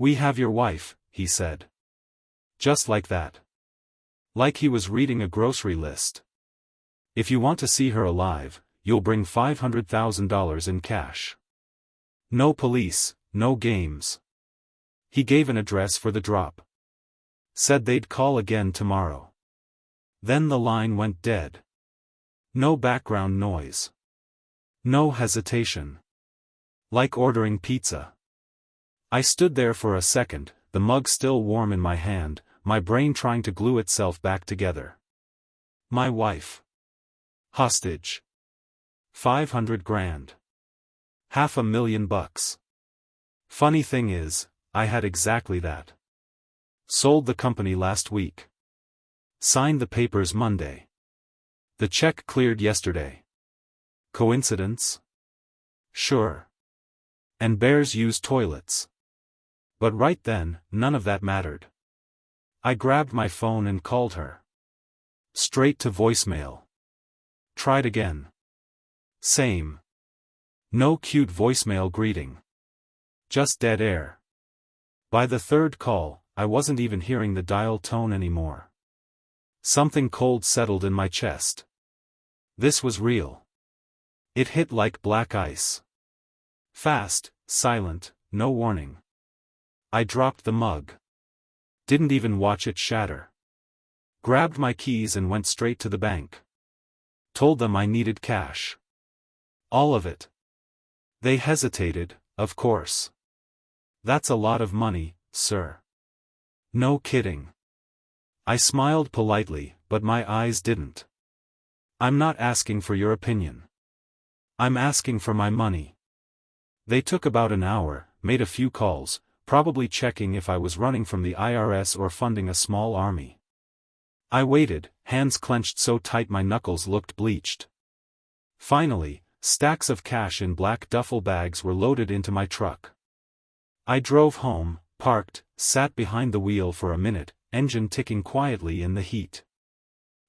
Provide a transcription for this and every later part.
"We have your wife," he said. Just like that. Like he was reading a grocery list. "If you want to see her alive, you'll bring $500,000 in cash. No police, no games." He gave an address for the drop. Said they'd call again tomorrow. Then the line went dead. No background noise. No hesitation. Like ordering pizza. I stood there for a second, the mug still warm in my hand, my brain trying to glue itself back together. My wife. Hostage. 500 grand. $500,000. Funny thing is, I had exactly that. Sold the company last week. Signed the papers Monday. The check cleared yesterday. Coincidence? Sure. And bears use toilets. But right then, none of that mattered. I grabbed my phone and called her. Straight to voicemail. Tried again. Same. No cute voicemail greeting. Just dead air. By the third call, I wasn't even hearing the dial tone anymore. Something cold settled in my chest. This was real. It hit like black ice. Fast, silent, no warning. I dropped the mug. Didn't even watch it shatter. Grabbed my keys and went straight to the bank. Told them I needed cash. All of it. They hesitated, of course. "That's a lot of money, sir." "No kidding." I smiled politely, but my eyes didn't. "I'm not asking for your opinion. I'm asking for my money." They took about an hour, made a few calls, probably checking if I was running from the IRS or funding a small army. I waited, hands clenched so tight my knuckles looked bleached. Finally, stacks of cash in black duffel bags were loaded into my truck. I drove home, parked, sat behind the wheel for a minute, engine ticking quietly in the heat.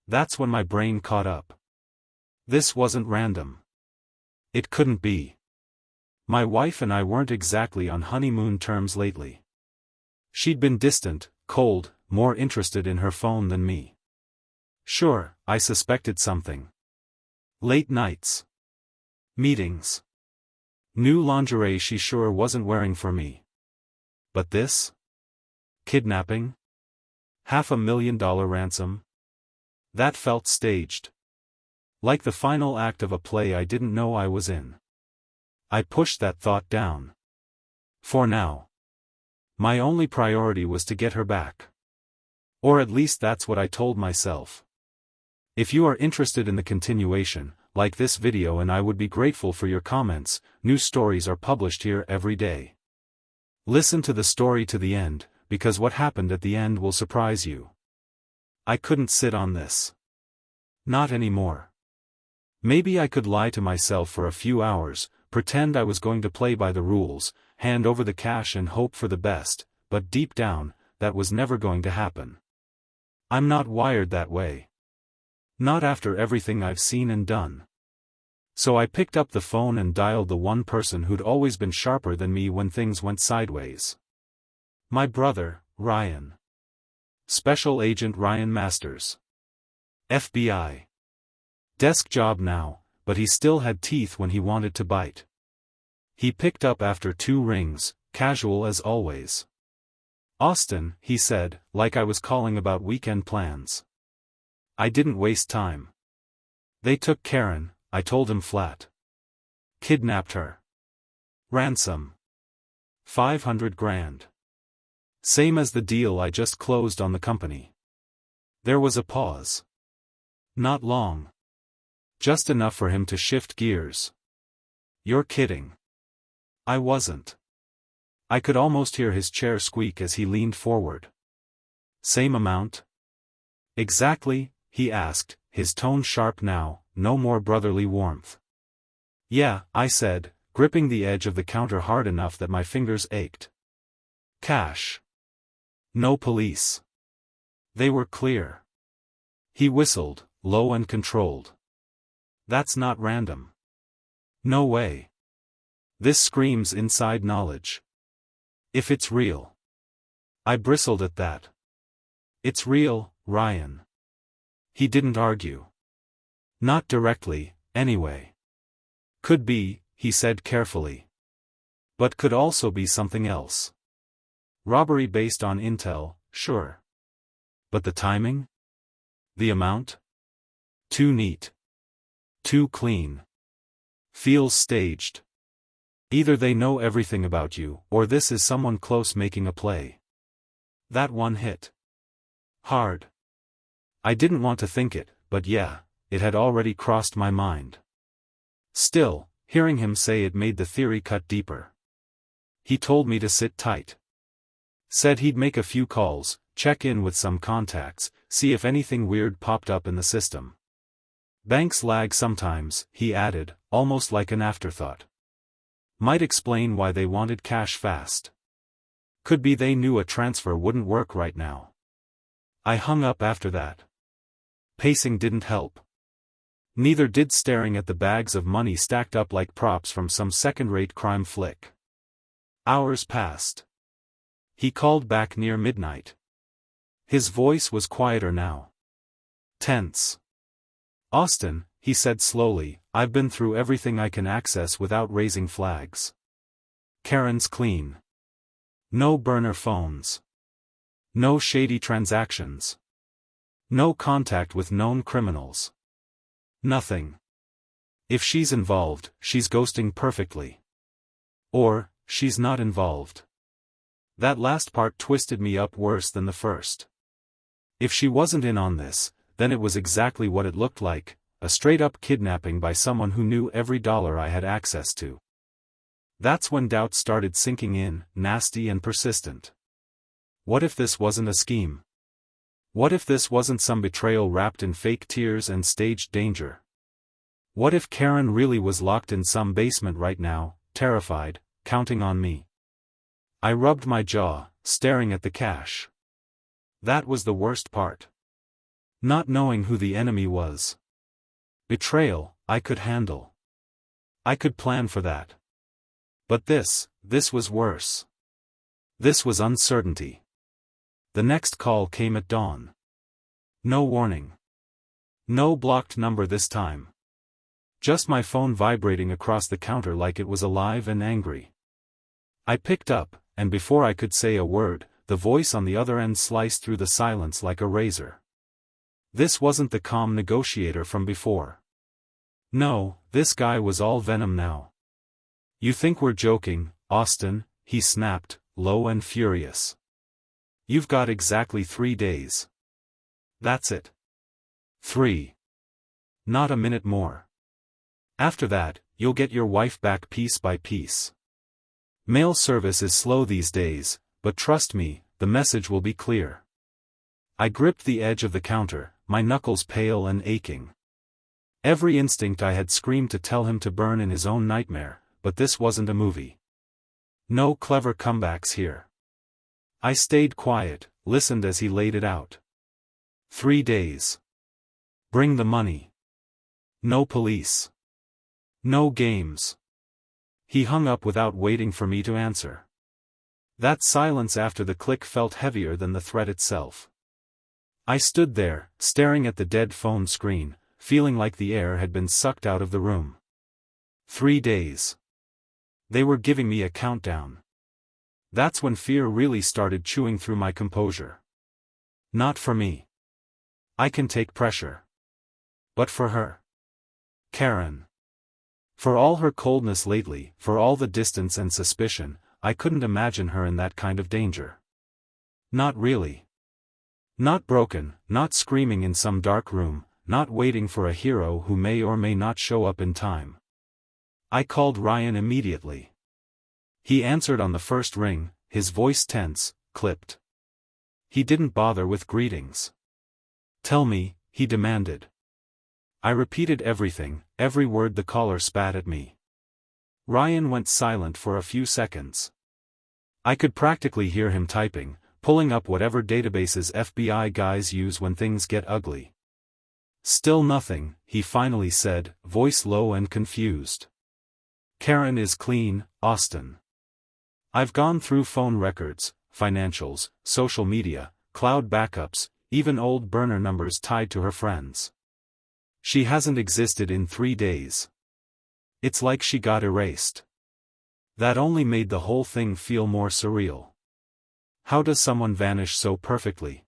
That's when my brain caught up. This wasn't random. It couldn't be. My wife and I weren't exactly on honeymoon terms lately. She'd been distant, cold, more interested in her phone than me. Sure, I suspected something. Late nights. Meetings. New lingerie she sure wasn't wearing for me. But this? Kidnapping? $500,000 ransom? That felt staged. Like the final act of a play I didn't know I was in. I pushed that thought down. For now. My only priority was to get her back. Or at least that's what I told myself. If you are interested in the continuation, like this video and I would be grateful for your comments. New stories are published here every day. Listen to the story to the end, because what happened at the end will surprise you. I couldn't sit on this. Not anymore. Maybe I could lie to myself for a few hours, pretend I was going to play by the rules, hand over the cash and hope for the best, but deep down, that was never going to happen. I'm not wired that way. Not after everything I've seen and done. So I picked up the phone and dialed the one person who'd always been sharper than me when things went sideways. My brother, Ryan. Special Agent Ryan Masters. FBI. Desk job now, but he still had teeth when he wanted to bite. He picked up after 2 rings, casual as always. "Austin," he said, like I was calling about weekend plans. I didn't waste time. "They took Karen," I told him flat. "Kidnapped her. Ransom. 500 grand. Same as the deal I just closed on the company." There was a pause. Not long. Just enough for him to shift gears. "You're kidding." I wasn't. I could almost hear his chair squeak as he leaned forward. "Same amount?" "Exactly," he asked, his tone sharp now, no more brotherly warmth. "Yeah," I said, gripping the edge of the counter hard enough that my fingers ached. "Cash. No police. They were clear." He whistled, low and controlled. "That's not random. No way. This screams inside knowledge. If it's real. I bristled at that. It's real, Ryan. He didn't argue. Not directly, anyway. Could be, he said carefully. But could also be something else. Robbery based on intel, sure. But the timing? The amount? Too neat. Too clean. Feels staged. Either they know everything about you, or this is someone close making a play. That one hit hard. I didn't want to think it, but yeah, it had already crossed my mind. Still, hearing him say it made the theory cut deeper. He told me to sit tight. Said he'd make a few calls, check in with some contacts, see if anything weird popped up in the system. Banks lag sometimes, he added, almost like an afterthought. Might explain why they wanted cash fast. Could be they knew a transfer wouldn't work right now. I hung up after that. Pacing didn't help. Neither did staring at the bags of money stacked up like props from some second-rate crime flick. Hours passed. He called back near midnight. His voice was quieter now. Tense. Austin, he said slowly, I've been through everything I can access without raising flags. Karen's clean. No burner phones. No shady transactions. No contact with known criminals. Nothing. If she's involved, she's ghosting perfectly. Or, she's not involved. That last part twisted me up worse than the first. If she wasn't in on this, then it was exactly what it looked like, a straight-up kidnapping by someone who knew every dollar I had access to. That's when doubt started sinking in, nasty and persistent. What if this wasn't a scheme? What if this wasn't some betrayal wrapped in fake tears and staged danger? What if Karen really was locked in some basement right now, terrified, counting on me? I rubbed my jaw, staring at the cash. That was the worst part. Not knowing who the enemy was. Betrayal, I could handle. I could plan for that. But this was worse. This was uncertainty. The next call came at dawn. No warning. No blocked number this time. Just my phone vibrating across the counter like it was alive and angry. I picked up, and before I could say a word, the voice on the other end sliced through the silence like a razor. This wasn't the calm negotiator from before. No, this guy was all venom now. You think we're joking, Austin, he snapped, low and furious. You've got exactly 3 days. That's it. 3. Not a minute more. After that, you'll get your wife back piece by piece. Mail service is slow these days, but trust me, the message will be clear. I gripped the edge of the counter, my knuckles pale and aching. Every instinct I had screamed to tell him to burn in his own nightmare, but this wasn't a movie. No clever comebacks here. I stayed quiet, listened as he laid it out. 3 days. Bring the money. No police. No games. He hung up without waiting for me to answer. That silence after the click felt heavier than the threat itself. I stood there, staring at the dead phone screen, feeling like the air had been sucked out of the room. 3 days. They were giving me a countdown. That's when fear really started chewing through my composure. Not for me. I can take pressure. But for her. Karen. For all her coldness lately, for all the distance and suspicion, I couldn't imagine her in that kind of danger. Not really. Not broken, not screaming in some dark room, not waiting for a hero who may or may not show up in time. I called Ryan immediately. He answered on the first ring, his voice tense, clipped. He didn't bother with greetings. Tell me, he demanded. I repeated everything, every word the caller spat at me. Ryan went silent for a few seconds. I could practically hear him typing, pulling up whatever databases FBI guys use when things get ugly. Still nothing, he finally said, voice low and confused. Karen is clean, Austin. I've gone through phone records, financials, social media, cloud backups, even old burner numbers tied to her friends. She hasn't existed in 3 days. It's like she got erased. That only made the whole thing feel more surreal. How does someone vanish so perfectly?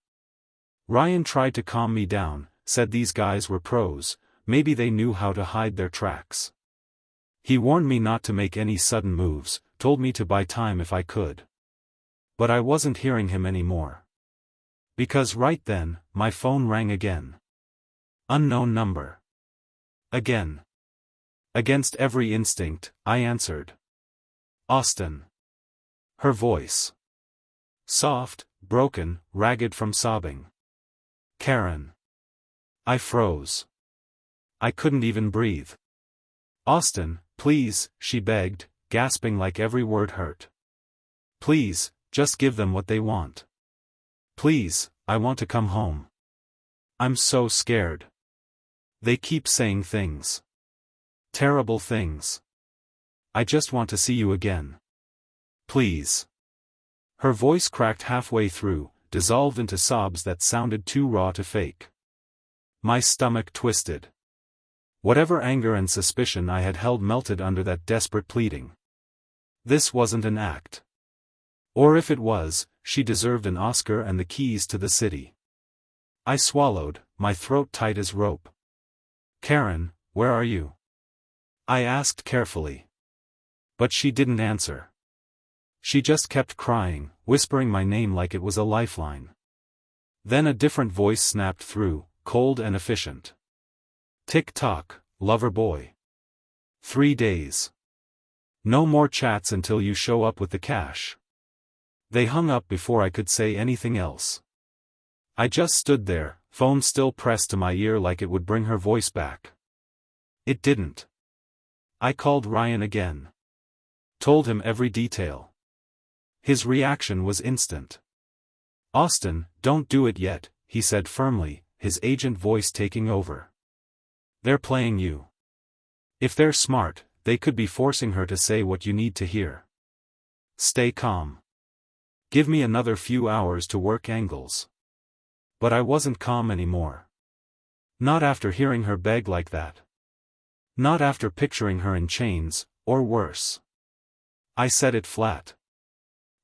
Ryan tried to calm me down, said these guys were pros, maybe they knew how to hide their tracks. He warned me not to make any sudden moves, told me to buy time if I could. But I wasn't hearing him anymore. Because right then, my phone rang again. Unknown number. Again. Against every instinct, I answered. Austin. Her voice. Soft, broken, ragged from sobbing. Karen. I froze. I couldn't even breathe. Austin, please, she begged, gasping like every word hurt. Please, just give them what they want. Please, I want to come home. I'm so scared. They keep saying things. Terrible things. I just want to see you again. Please. Her voice cracked halfway through, dissolved into sobs that sounded too raw to fake. My stomach twisted. Whatever anger and suspicion I had held melted under that desperate pleading. This wasn't an act. Or if it was, she deserved an Oscar and the keys to the city. I swallowed, my throat tight as rope. Karen, where are you? I asked carefully. But she didn't answer. She just kept crying, whispering my name like it was a lifeline. Then a different voice snapped through, cold and efficient. Tick-tock, lover boy. 3 days. No more chats until you show up with the cash. They hung up before I could say anything else. I just stood there, phone still pressed to my ear like it would bring her voice back. It didn't. I called Ryan again. Told him every detail. His reaction was instant. Austin, don't do it yet, he said firmly, his agent voice taking over. They're playing you. If they're smart, they could be forcing her to say what you need to hear. Stay calm. Give me another few hours to work angles. But I wasn't calm anymore. Not after hearing her beg like that. Not after picturing her in chains, or worse. I said it flat.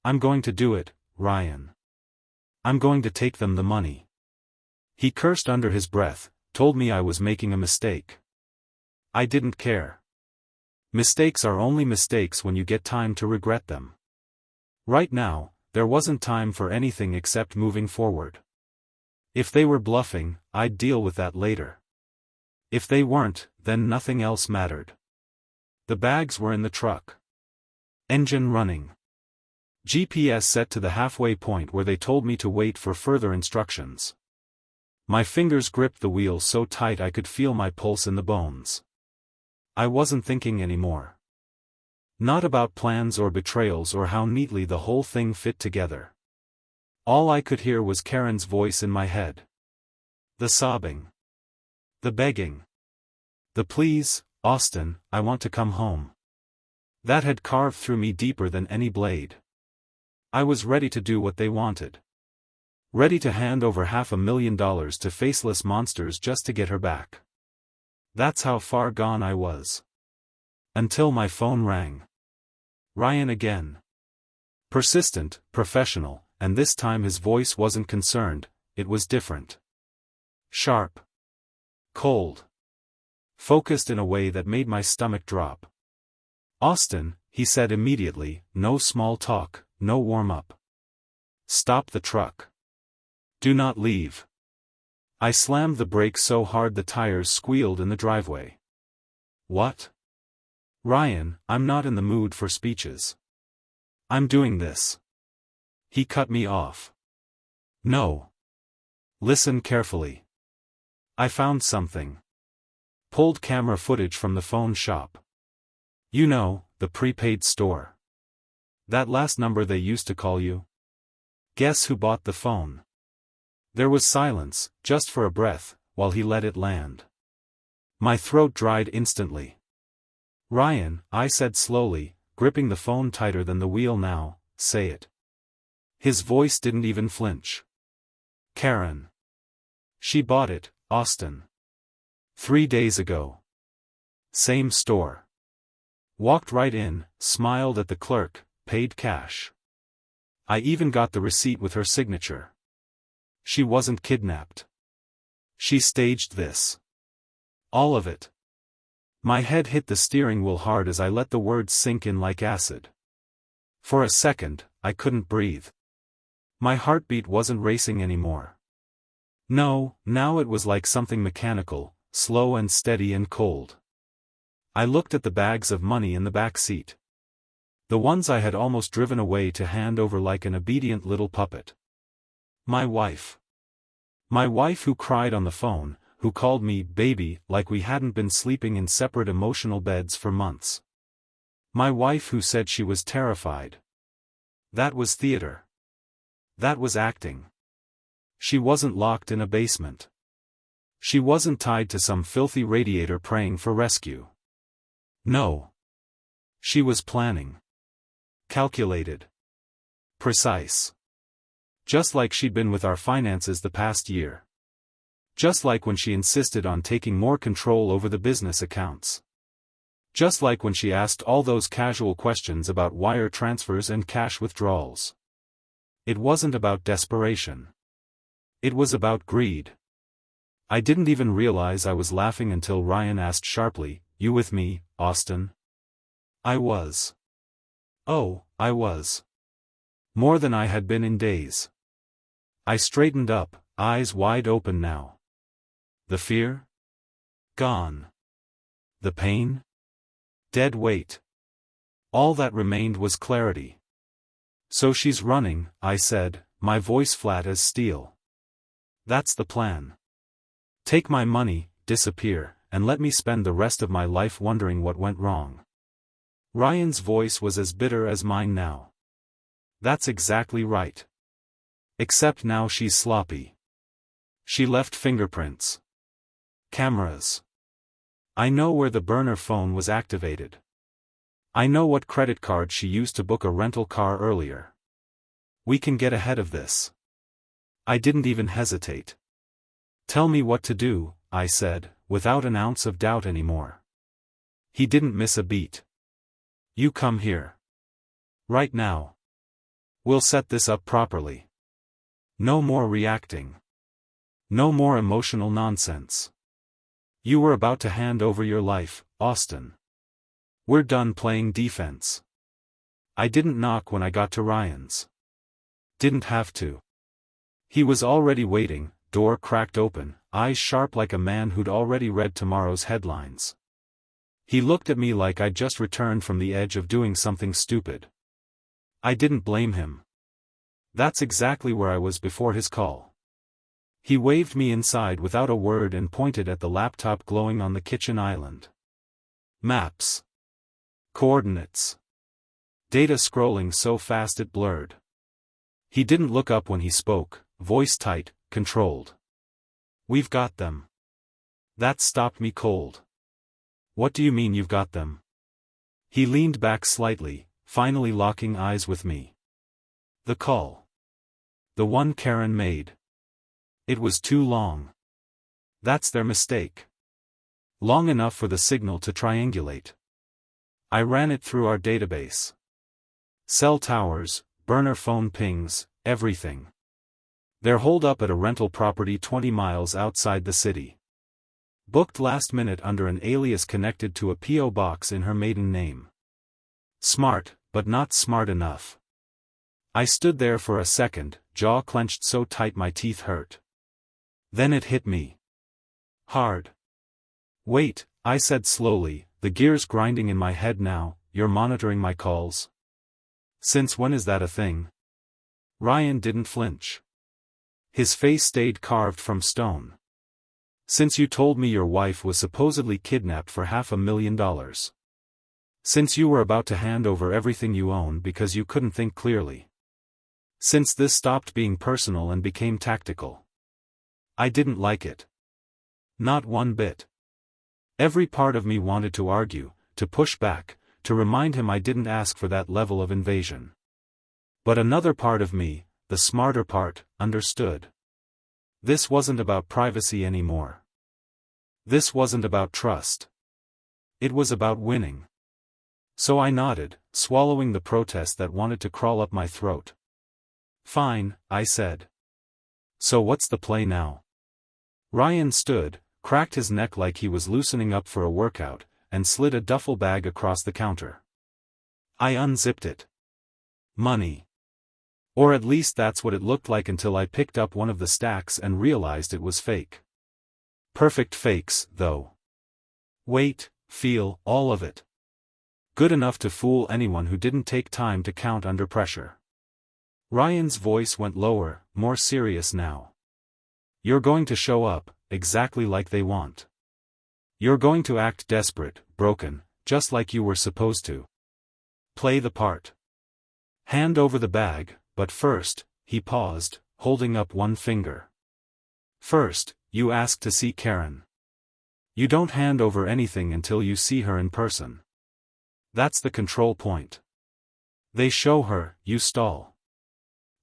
I'm going to do it, Ryan. I'm going to take them the money. He cursed under his breath, told me I was making a mistake. I didn't care. Mistakes are only mistakes when you get time to regret them. Right now, there wasn't time for anything except moving forward. If they were bluffing, I'd deal with that later. If they weren't, then nothing else mattered. The bags were in the truck. Engine running. GPS set to the halfway point where they told me to wait for further instructions. My fingers gripped the wheel so tight I could feel my pulse in the bones. I wasn't thinking anymore. Not about plans or betrayals or how neatly the whole thing fit together. All I could hear was Karen's voice in my head. The sobbing. The begging. The please, Austin, I want to come home. That had carved through me deeper than any blade. I was ready to do what they wanted. Ready to hand over $500,000 to faceless monsters just to get her back. That's how far gone I was. Until my phone rang. Ryan again. Persistent, professional, and this time his voice wasn't concerned, it was different. Sharp. Cold. Focused in a way that made my stomach drop. Austin, he said immediately, no small talk, no warm-up. Stop the truck. Do not leave. I slammed the brakes so hard the tires squealed in the driveway. What? Ryan, I'm not in the mood for speeches. I'm doing this. He cut me off. No. Listen carefully. I found something. Pulled camera footage from the phone shop. You know, the prepaid store. That last number they used to call you? Guess who bought the phone? There was silence, just for a breath, while he let it land. My throat dried instantly. Ryan, I said slowly, gripping the phone tighter than the wheel now, say it. His voice didn't even flinch. Karen. She bought it, Austin. 3 days ago. Same store. Walked right in, smiled at the clerk, paid cash. I even got the receipt with her signature. She wasn't kidnapped. She staged this. All of it. My head hit the steering wheel hard as I let the words sink in like acid. For a second, I couldn't breathe. My heartbeat wasn't racing anymore. No, now it was like something mechanical, slow and steady and cold. I looked at the bags of money in the back seat. The ones I had almost driven away to hand over like an obedient little puppet. My wife. My wife who cried on the phone, who called me baby like we hadn't been sleeping in separate emotional beds for months. My wife who said she was terrified. That was theater. That was acting. She wasn't locked in a basement. She wasn't tied to some filthy radiator praying for rescue. No. She was planning. Calculated. Precise. Just like she'd been with our finances the past year. Just like when she insisted on taking more control over the business accounts. Just like when she asked all those casual questions about wire transfers and cash withdrawals. It wasn't about desperation. It was about greed. I didn't even realize I was laughing until Ryan asked sharply, "You with me, Austin?" I was. Oh, I was. More than I had been in days. I straightened up, eyes wide open now. The fear? Gone. The pain? Dead weight. All that remained was clarity. So she's running, I said, my voice flat as steel. That's the plan. Take my money, disappear, and let me spend the rest of my life wondering what went wrong. Ryan's voice was as bitter as mine now. That's exactly right. Except now she's sloppy. She left fingerprints. Cameras. I know where the burner phone was activated. I know what credit card she used to book a rental car earlier. We can get ahead of this. I didn't even hesitate. Tell me what to do, I said, without an ounce of doubt anymore. He didn't miss a beat. You come here. Right now. We'll set this up properly. No more reacting. No more emotional nonsense. You were about to hand over your life, Austin. We're done playing defense. I didn't knock when I got to Ryan's. Didn't have to. He was already waiting, door cracked open, eyes sharp like a man who'd already read tomorrow's headlines. He looked at me like I'd just returned from the edge of doing something stupid. I didn't blame him. That's exactly where I was before his call. He waved me inside without a word and pointed at the laptop glowing on the kitchen island. Maps. Coordinates. Data scrolling so fast it blurred. He didn't look up when he spoke, voice tight, controlled. We've got them. That stopped me cold. What do you mean you've got them? He leaned back slightly, finally locking eyes with me. The call. The one Karen made. It was too long. That's their mistake. Long enough for the signal to triangulate. I ran it through our database. Cell towers, burner phone pings, everything. They're holed up at a rental property 20 miles outside the city. Booked last minute under an alias connected to a P.O. box in her maiden name. Smart, but not smart enough. I stood there for a second, jaw clenched so tight my teeth hurt. Then it hit me. Hard. Wait, I said slowly, the gears grinding in my head now, you're monitoring my calls? Since when is that a thing? Ryan didn't flinch. His face stayed carved from stone. Since you told me your wife was supposedly kidnapped for $500,000. Since you were about to hand over everything you own because you couldn't think clearly. Since this stopped being personal and became tactical. I didn't like it. Not one bit. Every part of me wanted to argue, to push back, to remind him I didn't ask for that level of invasion. But another part of me, the smarter part, understood. This wasn't about privacy anymore. This wasn't about trust. It was about winning. So I nodded, swallowing the protest that wanted to crawl up my throat. Fine, I said. So what's the play now? Ryan stood, cracked his neck like he was loosening up for a workout, and slid a duffel bag across the counter. I unzipped it. Money. Or at least that's what it looked like until I picked up one of the stacks and realized it was fake. Perfect fakes, though. Weight, feel, all of it. Good enough to fool anyone who didn't take time to count under pressure. Ryan's voice went lower, more serious now. You're going to show up, exactly like they want. You're going to act desperate, broken, just like you were supposed to. Play the part. Hand over the bag, but first, he paused, holding up one finger. First, you ask to see Karen. You don't hand over anything until you see her in person. That's the control point. They show her, you stall.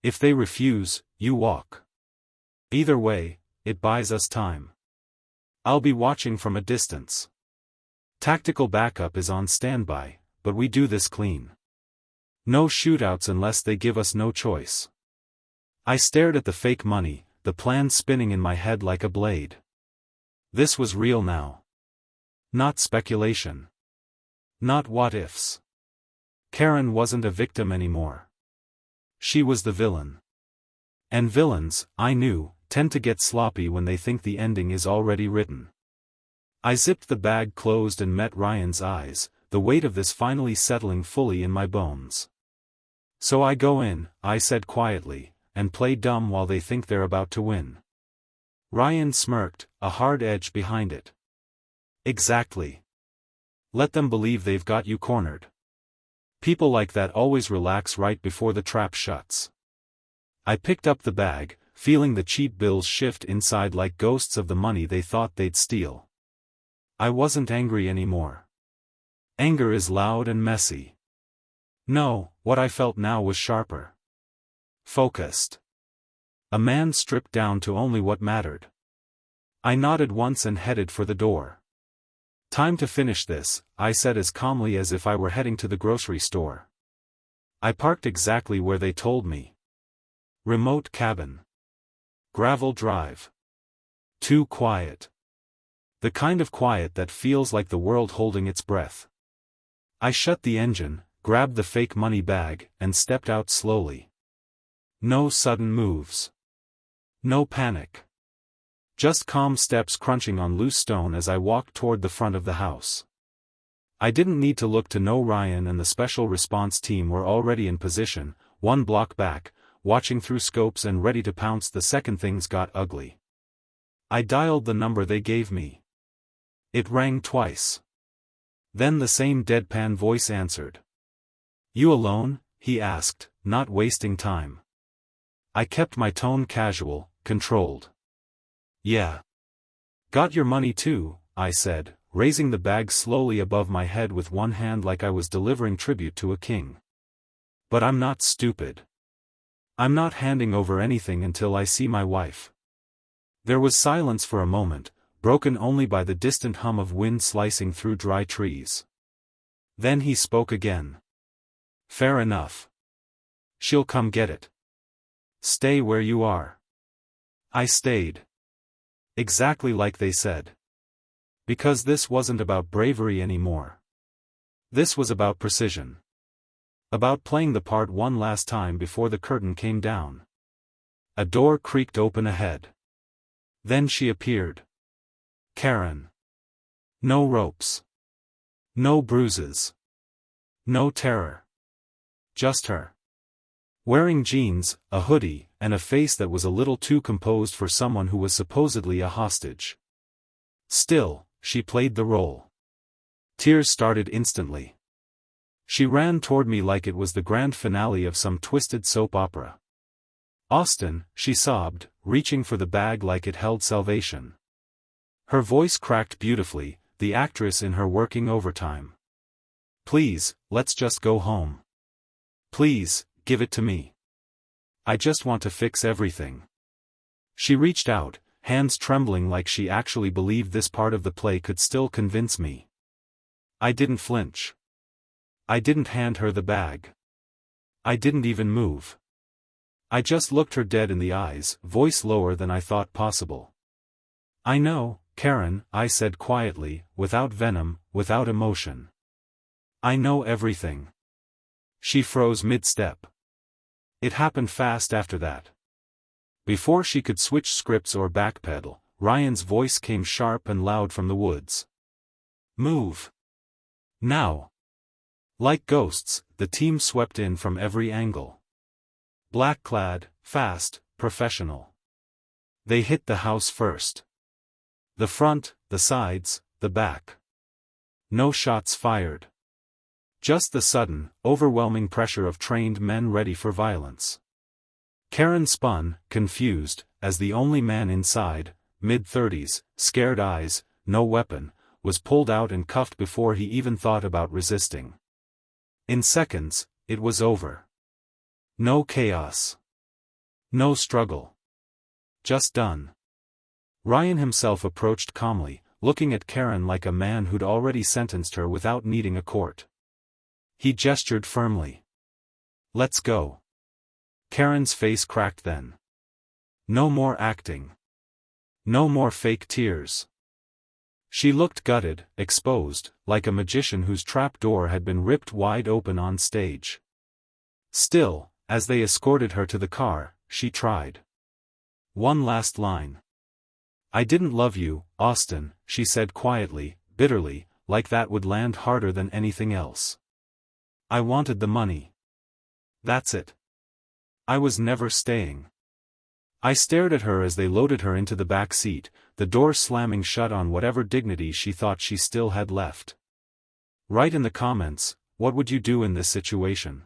If they refuse, you walk. Either way, it buys us time. I'll be watching from a distance. Tactical backup is on standby, but we do this clean. No shootouts unless they give us no choice. I stared at the fake money, the plan spinning in my head like a blade. This was real now. Not speculation. Not what-ifs. Karen wasn't a victim anymore. She was the villain. And villains, I knew, tend to get sloppy when they think the ending is already written. I zipped the bag closed and met Ryan's eyes, the weight of this finally settling fully in my bones. So I go in, I said quietly, and play dumb while they think they're about to win. Ryan smirked, a hard edge behind it. Exactly. Let them believe they've got you cornered. People like that always relax right before the trap shuts. I picked up the bag, feeling the cheap bills shift inside like ghosts of the money they thought they'd steal. I wasn't angry anymore. Anger is loud and messy. No, what I felt now was sharper. Focused. A man stripped down to only what mattered. I nodded once and headed for the door. Time to finish this, I said as calmly as if I were heading to the grocery store. I parked exactly where they told me. Remote cabin. Gravel drive. Too quiet. The kind of quiet that feels like the world holding its breath. I shut the engine, grabbed the fake money bag, and stepped out slowly. No sudden moves. No panic. Just calm steps crunching on loose stone as I walked toward the front of the house. I didn't need to look to know Ryan and the special response team were already in position, one block back, watching through scopes and ready to pounce the second things got ugly. I dialed the number they gave me. It rang twice. Then the same deadpan voice answered. You alone? He asked, not wasting time. I kept my tone casual, controlled. Yeah. Got your money too, I said, raising the bag slowly above my head with one hand like I was delivering tribute to a king. But I'm not stupid. I'm not handing over anything until I see my wife. There was silence for a moment, broken only by the distant hum of wind slicing through dry trees. Then he spoke again. Fair enough. She'll come get it. Stay where you are. I stayed. Exactly like they said. Because this wasn't about bravery anymore. This was about precision. About playing the part one last time before the curtain came down. A door creaked open ahead. Then she appeared. Karen. No ropes. No bruises. No terror. Just her. Wearing jeans, a hoodie, and a face that was a little too composed for someone who was supposedly a hostage. Still, she played the role. Tears started instantly. She ran toward me like it was the grand finale of some twisted soap opera. Austin, she sobbed, reaching for the bag like it held salvation. Her voice cracked beautifully, the actress in her working overtime. Please, let's just go home. Please, give it to me. I just want to fix everything. She reached out, hands trembling like she actually believed this part of the play could still convince me. I didn't flinch. I didn't hand her the bag. I didn't even move. I just looked her dead in the eyes, voice lower than I thought possible. I know, Karen, I said quietly, without venom, without emotion. I know everything. She froze mid-step. It happened fast after that. Before she could switch scripts or backpedal, Ryan's voice came sharp and loud from the woods. Move. Now. Like ghosts, the team swept in from every angle. Black-clad, fast, professional. They hit the house first. The front, the sides, the back. No shots fired. Just the sudden, overwhelming pressure of trained men ready for violence. Karen spun, confused, as the only man inside, mid-30s, scared eyes, no weapon, was pulled out and cuffed before he even thought about resisting. In seconds, it was over. No chaos. No struggle. Just done. Ryan himself approached calmly, looking at Karen like a man who'd already sentenced her without needing a court. He gestured firmly. Let's go. Karen's face cracked then. No more acting. No more fake tears. She looked gutted, exposed, like a magician whose trap door had been ripped wide open on stage. Still, as they escorted her to the car, she tried. One last line. I didn't love you, Austin, she said quietly, bitterly, like that would land harder than anything else. I wanted the money. That's it. I was never staying. I stared at her as they loaded her into the back seat, the door slamming shut on whatever dignity she thought she still had left. Write in the comments, what would you do in this situation?